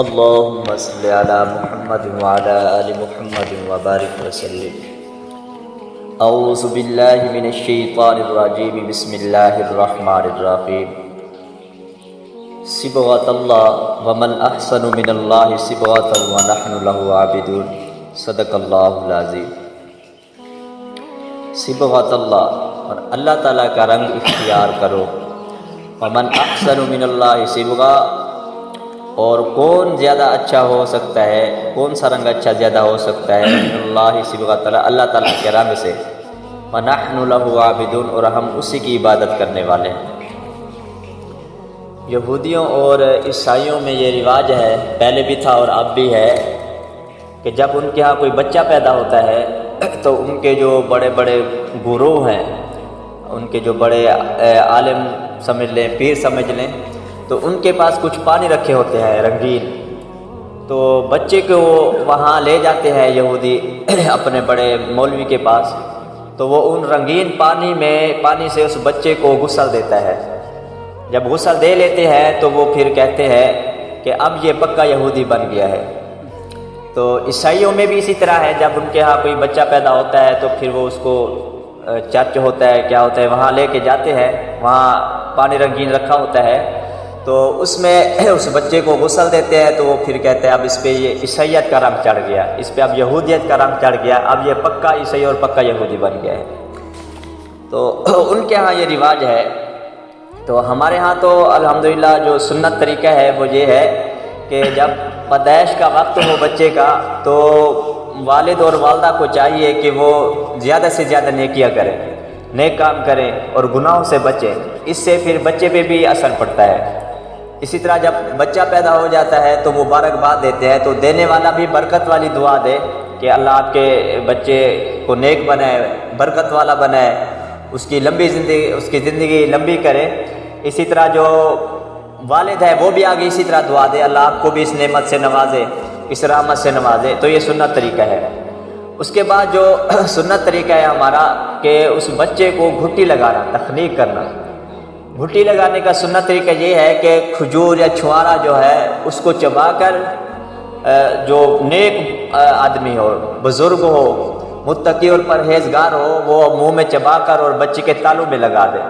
اللهم صل على محمد وعلى آل محمد وبارك وسلم. اعوذ باللہ من الشیطان الرجیم. بسم اللہ الرحمن الرحیم. صبغۃ اللہ ومن احسن من اللہ صبغۃ ونحن له عابدون. صدق اللہ العظیم. صبغۃ اللہ، اور اللہ تعالیٰ کا رنگ اختیار کرو. ومن احسن من اللہ صبغہ، اور کون زیادہ اچھا ہو سکتا ہے، کون سا رنگ اچھا زیادہ ہو سکتا ہے من اللہ صبغۃ، اللہ تعالیٰ کے رنگ سے. ونحن له عابدون، اور ہم اسی کی عبادت کرنے والے ہیں. یہودیوں اور عیسائیوں میں یہ رواج ہے، پہلے بھی تھا اور اب بھی ہے، کہ جب ان کے ہاں کوئی بچہ پیدا ہوتا ہے تو ان کے جو بڑے بڑے گروہ ہیں، ان کے جو بڑے عالم سمجھ لیں، پیر سمجھ لیں، تو ان کے پاس کچھ پانی رکھے ہوتے ہیں رنگین. تو بچے کو وہاں لے جاتے ہیں یہودی اپنے بڑے مولوی کے پاس، تو وہ ان رنگین پانی سے اس بچے کو غسل دیتا ہے. جب غسل دے لیتے ہیں تو وہ پھر کہتے ہیں کہ اب یہ پکا یہودی بن گیا ہے. تو عیسائیوں میں بھی اسی طرح ہے، جب ان کے ہاں کوئی بچہ پیدا ہوتا ہے تو پھر وہ اس کو چرچ ہوتا ہے، کیا ہوتا ہے، وہاں لے کے جاتے ہیں. وہاں پانی رنگین رکھا ہوتا ہے، تو اس میں اس بچے کو غسل دیتے ہیں. تو وہ پھر کہتے ہیں اب اس پہ یہ عیسائیت کا رنگ چڑھ گیا، اس پہ اب یہودیت کا رنگ چڑھ گیا، اب یہ پکا عیسائی اور پکا یہودی بن گیا ہے. تو ان کے ہاں یہ رواج ہے. تو ہمارے ہاں تو الحمدللہ جو سنت طریقہ ہے وہ یہ ہے کہ جب پیدائش کا وقت ہو بچے کا، تو والد اور والدہ کو چاہیے کہ وہ زیادہ سے زیادہ نیکیاں کریں، نیک کام کریں اور گناہوں سے بچیں. اس سے پھر بچے پہ بھی اثر پڑتا ہے. اسی طرح جب بچہ پیدا ہو جاتا ہے تو مبارکباد دیتے ہیں، تو دینے والا بھی برکت والی دعا دے کہ اللہ آپ کے بچے کو نیک بنائے، برکت والا بنائے، اس کی زندگی لمبی کرے. اسی طرح جو والد ہے وہ بھی آگے اسی طرح دعا دے، اللہ آپ کو بھی اس نعمت سے نوازے، اس رحمت سے نوازے. تو یہ سنت طریقہ ہے. اس کے بعد جو سنت طریقہ ہے ہمارا کہ اس بچے کو گھٹی لگانا، تخنیق کرنا. گھٹی لگانے کا سنت طریقہ یہ ہے کہ کھجور یا چھوارا جو ہے اس کو چبا کر جو نیک آدمی ہو، بزرگ ہو، متقی اور پرہیزگار ہو، وہ منہ میں چبا کر اور بچے کے تالوں میں لگا دے.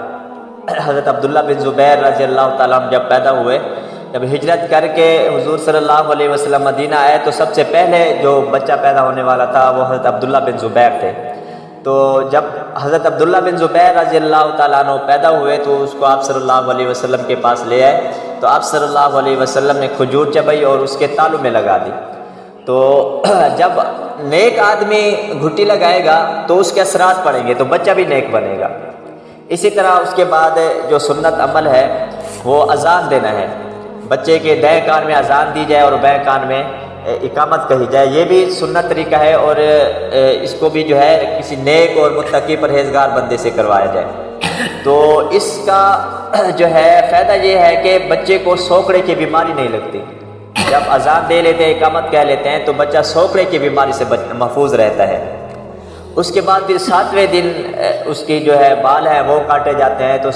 حضرت عبداللہ بن زبیر رضی اللہ تعالیٰ عنہ جب پیدا ہوئے، جب ہجرت کر کے حضور صلی اللہ علیہ وسلم مدینہ آئے، تو سب سے پہلے جو بچہ پیدا ہونے والا تھا وہ حضرت عبداللہ بن زبیر تھے. تو جب حضرت عبداللہ بن زبیر رضی اللہ تعالیٰ عنہ پیدا ہوئے تو اس کو آپ صلی اللہ علیہ وسلم کے پاس لے آئے. تو آپ صلی اللہ علیہ وسلم نے کھجور چبائی اور اس کے تالوں میں لگا دی. تو جب نیک آدمی گھٹی لگائے گا تو اس کے اثرات پڑیں گے، تو بچہ بھی نیک بنے گا. اسی طرح اس کے بعد جو سنت عمل ہے وہ اذان دینا ہے. بچے کے دائیں کان میں اذان دی جائے اور بائیں کان میں اقامت کہی جائے. یہ بھی سنت طریقہ ہے، اور اس کو بھی جو ہے کسی نیک اور متقی پرہیزگار بندے سے کروایا جائے. تو اس کا جو ہے فائدہ یہ ہے کہ بچے کو سوکڑے کی بیماری نہیں لگتی. جب اذان دے لیتے ہیں، اقامت کہہ لیتے ہیں، تو بچہ سوکڑے کی بیماری سے محفوظ رہتا ہے. اس کے بعد پھر 7ویں دن اس کی جو ہے بال ہیں وہ کاٹے جاتے ہیں. تو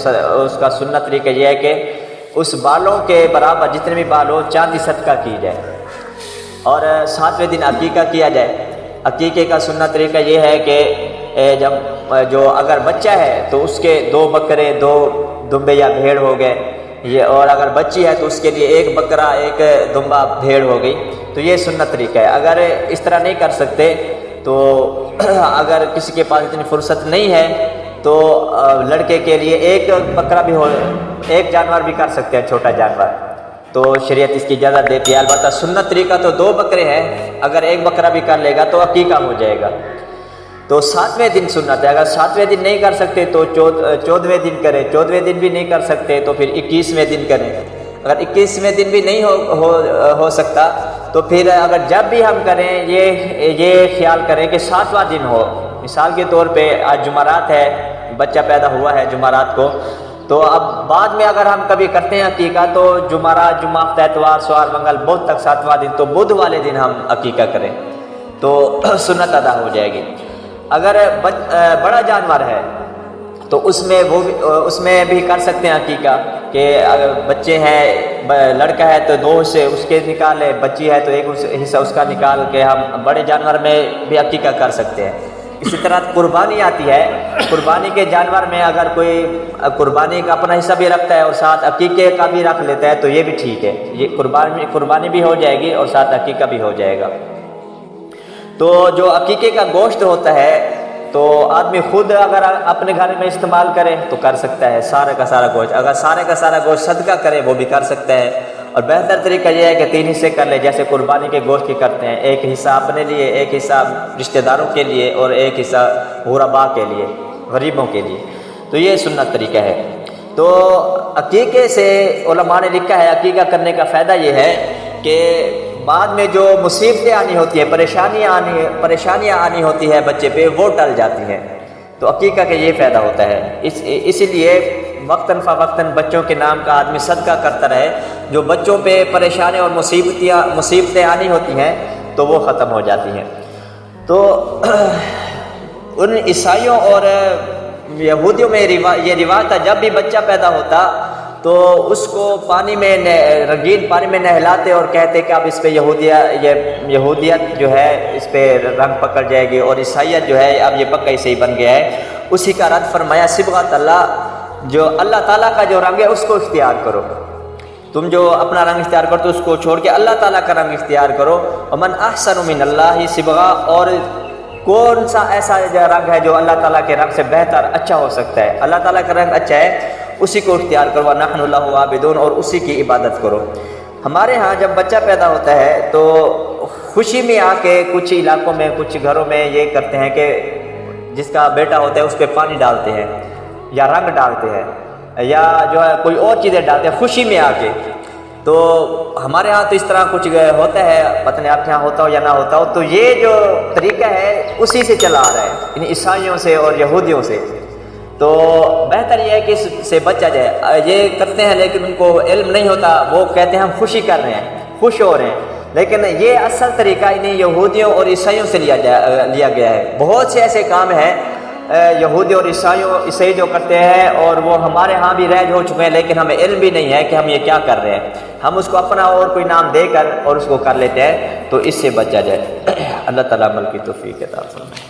اس کا سنت طریقہ یہ ہے کہ اس بالوں کے برابر جتنے بھی بال ہو چاندی صدقہ کی جائے، اور 7ویں دن عقیقہ کیا جائے. عقیقے کا سنت طریقہ یہ ہے کہ جب جو اگر بچہ ہے تو اس کے 2 بکرے، 2 دمبے یا بھیڑ ہو گئے، اور اگر بچی ہے تو اس کے لیے 1 بکرا 1 دمبا بھیڑ ہو گئی. تو یہ سنت طریقہ ہے. اگر اس طرح نہیں کر سکتے تو اگر کسی کے پاس اتنی فرصت نہیں ہے تو لڑکے کے لیے 1 بکرا بھی ہو، 1 جانور بھی کر سکتے ہیں، چھوٹا جانور. تو شریعت اس کی اجازت دیتی ہے. البتہ سنت طریقہ تو 2 بکرے ہیں، اگر 1 بکرا بھی کر لے گا تو عقیقہ ہو جائے گا. تو 7ویں دن سنت ہے. اگر 7ویں دن نہیں کر سکتے تو 14ویں دن کریں. 14ویں دن بھی نہیں کر سکتے تو پھر 21ویں دن کریں. اگر 21ویں دن بھی نہیں ہو سکتا تو پھر اگر جب بھی ہم کریں یہ خیال کریں کہ 7واں دن ہو. مثال کے طور پہ آج جمعرات ہے، بچہ پیدا ہوا ہے جمعرات کو، تو اب بعد میں اگر ہم کبھی کرتے ہیں عقیقہ تو جمعرات، جمعہ، ہفتہ، اتوار، سوار، منگل، بدھ تک 7واں دن، تو بدھ والے دن ہم عقیقہ کریں تو سنت ادا ہو جائے گی. اگر بڑا جانور ہے تو اس میں بھی کر سکتے ہیں عقیقہ، کہ اگر بچے ہیں، لڑکا ہے تو 2 حصے اس کے نکالے، بچی ہے تو 1 حصہ اس کا نکال کے ہم بڑے جانور میں بھی عقیقہ کر سکتے ہیں۔ اسی طرح قربانی آتی ہے، قربانی کے جانور میں اگر کوئی قربانی کا اپنا حصہ بھی رکھتا ہے اور ساتھ عقیقے کا بھی رکھ لیتا ہے تو یہ بھی ٹھیک ہے، یہ قربانی بھی ہو جائے گی اور ساتھ عقیقہ بھی ہو جائے گا۔ تو جو عقیقے کا گوشت ہوتا ہے تو آدمی خود اگر اپنے گھر میں استعمال کرے تو کر سکتا ہے سارا کا سارا گوشت، اگر سارے کا سارا گوشت صدقہ کرے وہ بھی کر سکتا ہے، اور بہتر طریقہ یہ ہے کہ 3 حصے کر لے، جیسے قربانی کے گوشت کی کرتے ہیں، 1 حصہ اپنے لیے، 1 حصہ رشتہ داروں کے لیے اور 1 حصہ غرباء کے لیے، غریبوں کے لیے۔ تو یہ سنت طریقہ ہے۔ تو عقیقے سے علماء نے لکھا ہے، عقیقہ کرنے کا فائدہ یہ ہے کہ بعد میں جو مصیبتیں آنی ہوتی ہیں، پریشانیاں آنی ہوتی ہے بچے پہ، وہ ٹل جاتی ہیں۔ تو عقیقہ کا یہ فائدہ ہوتا ہے، اسی لیے وقتاً فوقتاً بچوں کے نام کا آدمی صدقہ کرتا رہے، جو بچوں پہ پریشانیاں اور مصیبتیں آنی ہوتی ہیں تو وہ ختم ہو جاتی ہیں۔ تو ان عیسائیوں اور یہودیوں میں یہ رواج تھا، جب بھی بچہ پیدا ہوتا تو اس کو رنگین پانی میں نہلاتے اور کہتے کہ اب اس پہ یہودیت جو ہے اس پہ رنگ پکڑ جائے گی، اور عیسائیت جو ہے اب یہ پکا عیسائی بن گیا ہے۔ اسی کا رد فرمایا صبغۃ اللہ، جو اللہ تعالیٰ کا جو رنگ ہے اس کو اختیار کرو، تم جو اپنا رنگ اختیار کرو تو اس کو چھوڑ کے اللہ تعالیٰ کا رنگ اختیار کرو۔ ومن احسن من اللہ صبغہ، اور کون سا ایسا رنگ ہے جو اللہ تعالیٰ کے رنگ سے بہتر اچھا ہو سکتا ہے؟ اللہ تعالیٰ کا رنگ اچھا ہے، اسی کو اختیار کرو، وَنَحْنُ لَهُ عَابِدُونَ، اور اسی کی عبادت کرو۔ ہمارے ہاں جب بچہ پیدا ہوتا ہے تو خوشی میں آ کے کچھ علاقوں میں، کچھ گھروں میں یہ کرتے ہیں کہ جس کا بیٹا ہوتا ہے اس پہ پانی ڈالتے ہیں یا رنگ ڈالتے ہیں یا جو ہے کوئی اور چیزیں ڈالتے ہیں خوشی میں آ کے۔ تو ہمارے ہاں تو اس طرح کچھ ہوتا ہے، پتہ نہیں آپ کے ہاں ہوتا ہو یا نہ ہوتا ہو، تو یہ جو طریقہ ہے اسی سے چلا آ رہا ہے، ان عیسائیوں سے اور یہودیوں سے۔ تو بہتر یہ ہے کہ اس سے بچا جائے۔ یہ کرتے ہیں لیکن ان کو علم نہیں ہوتا، وہ کہتے ہیں ہم خوشی کر رہے ہیں، خوش ہو رہے ہیں، لیکن یہ اصل طریقہ انہیں یہودیوں اور عیسائیوں سے لیا گیا ہے۔ بہت سے ایسے کام ہیں یہودی اور عیسائی جو کرتے ہیں اور وہ ہمارے ہاں بھی رائج ہو چکے ہیں، لیکن ہمیں علم بھی نہیں ہے کہ ہم یہ کیا کر رہے ہیں، ہم اس کو اپنا اور کوئی نام دے کر اور اس کو کر لیتے ہیں، تو اس سے بچا جائے۔ اللہ تعالیٰ عمل کی توفیق عطا فرمائے۔